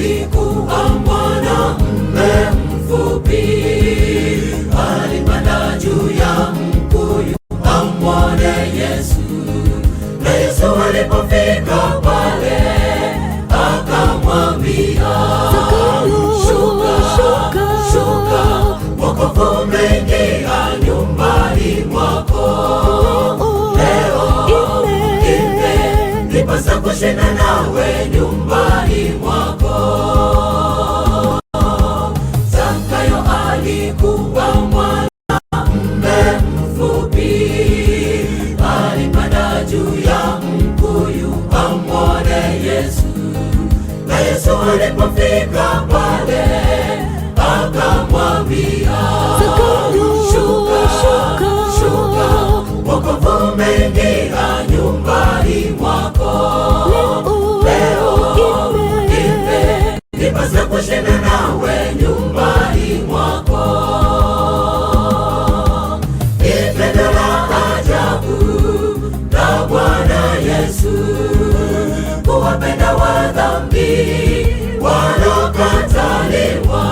alikuwa mwanamume mfupi, alipanda juu ya mkuyu amwone Yesu. Na Yesu alipofika pale akamwambia, shuka, wokovu umeingia nyumbani mwako. Leo nipasa kushinda nawe nyumbani mwako. Zakayo alikuwa mwanamume mfupi, alipanda juu ya mkuyu amwone Yesu. Na Yesu alipofika pale akamwambia, shuka, wokovu umeingia nyumbani mwako. Leo nipasa kushinda nawe nyumbani mwako. Ni pendo la ajabu la Bwana Yesu, kuwapenda wadhambi wanaokataliwa,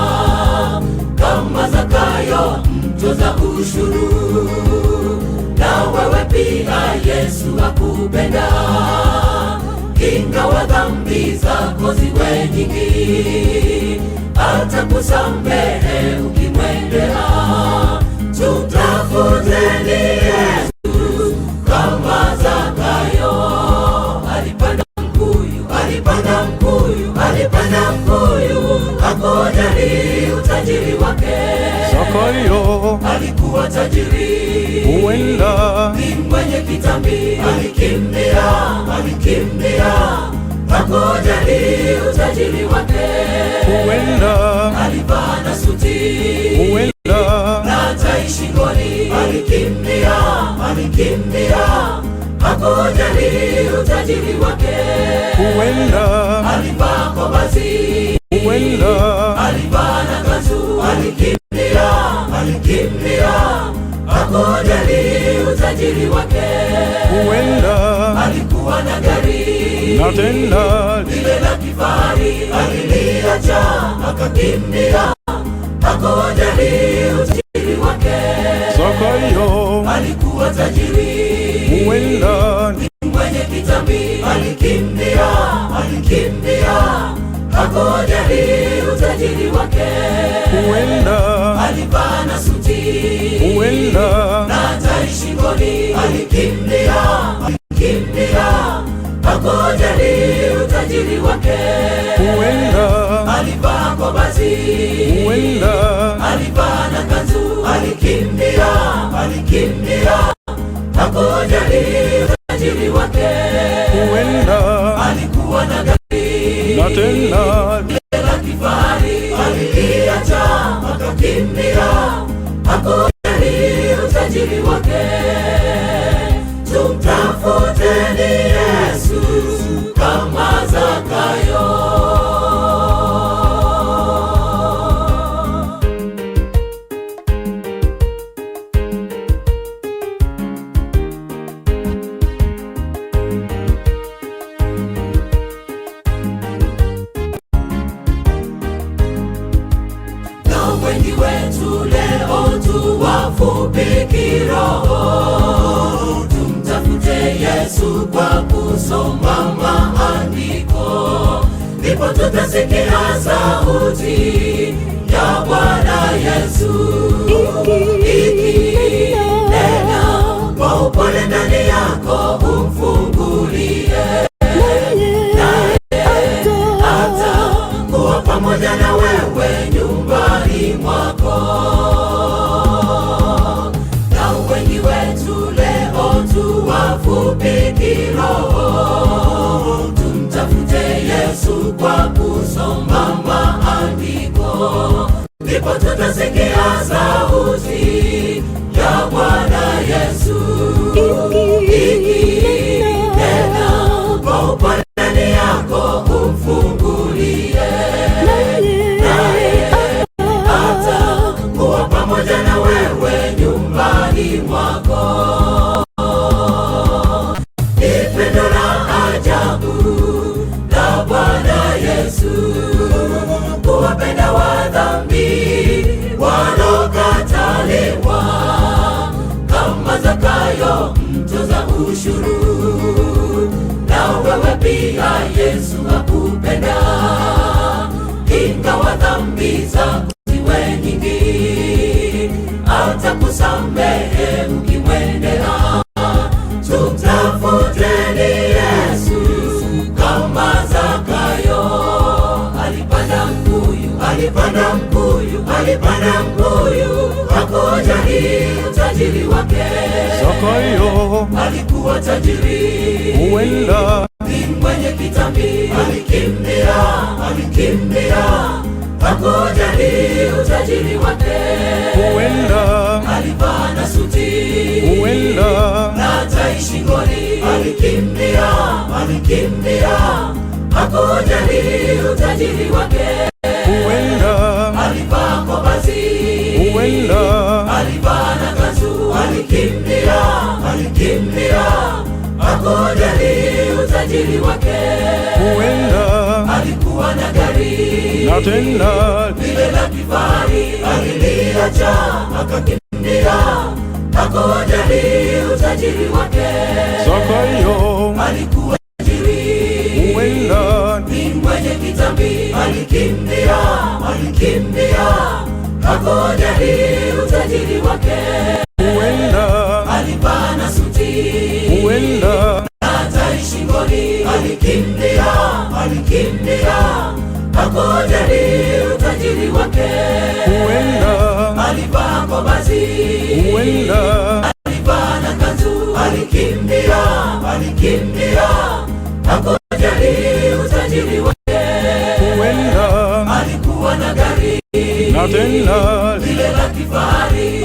kama Zakayo mtoza ushuru. Na wewe pia Yesu akupenda, ingawa dhambi zako ziwe nyingi, atakusamehe ukimwendea. Tutafuteni Yesu kama Zakayo, alipanda mkuyu, hakujali utajiri wake. Zakayo alikuwa tajiri, huenda ni mwenye kitambi, alikimbia, hakujali utajiri wake. huenda Alivaa na suti, huenda na tai shingoni, alikimbia, hakujali utajiri wake. huenda Alivaa mavazi, huenda alivaa na kanzu, alikimbia, hakujali utajiri wake. huenda Alikuwa na gari, na tena lile la kifahari, aliliacha akakimbia, hakujali utajiri wake. Zakayo Alikuwa tajiri, huenda mwenye kitambi, alikimbia, hakujali utajiri wake. huenda Alivaa na suti, huenda na tai shingoni, alikimbia, hakujali utajiri wake. huenda Alivaa mavazi, huenda alivaa na kanzu, alikimbia, hakujali utajiri wake. huenda Alikuwa na gari, na tena la kifahari, aliliacha akakimbia, hakujali utajiri wake. Tumtafuteni Yesu kama Zakayo. Wengi wetu leo tu wafupi kiroho, tumtafute Yesu kwa kusoma maandiko, ndipo tutasikia sauti ya Bwana Yesu ikinena kwa upole ndani yako, umfungulie, naye atakuwa pamoja na wewe nyumbani mwako. Na wengi wetu leo tu wafupi kiroho, tumtafute Yesu kwa kusoma maandiko, ndipo tutasikia sauti ya Bwana Yesu ikinena kwa upole ndani yako, umfungulie, naye atakuwa pamoja na wewe nyumbani mwako. Ni pendo la ajabu la Bwana Yesu. kuwapenda wadhambi wanaokataliwa, kama Zakayo mtoza ushuru. Na wewe pia Yesu akupenda, ingawa dhambi zako ziwe nyingi, atakusamehe ukimwendea. Tumtafuteni Yesu kama Zakayo. Alipanda mkuyu, hakujali utajiri wake. Zakayo alikuwa tajiri, huenda ni mwenye kitambi. Alikimbia, hakujali utajiri wake. huenda Alivaa na suti, huenda na tai shingoni. Alikimbia, hakujali utajiri wake. huenda Alivaa mavazi, huenda alivaa na kanzu. Alikimbia, hakujali utajiri wake. huenda Alikuwa na gari, na tena lile la kifahari. Aliliacha akakimbia, hakujali utajiri wake. Zakayo Alikuwa tajiri, huenda ni mwenye kitambi. Alikimbia, hakujali utajiri wake. huenda Alivaa na suti, huenda na tai shingoni. Alikimbia, hakujali utajiri wake. huenda Alivaa mavazi, huenda alivaa na kanzu. Alikimbia, hakujali utajiri wake. huenda Alikuwa na gari, na tena lile la kifahari.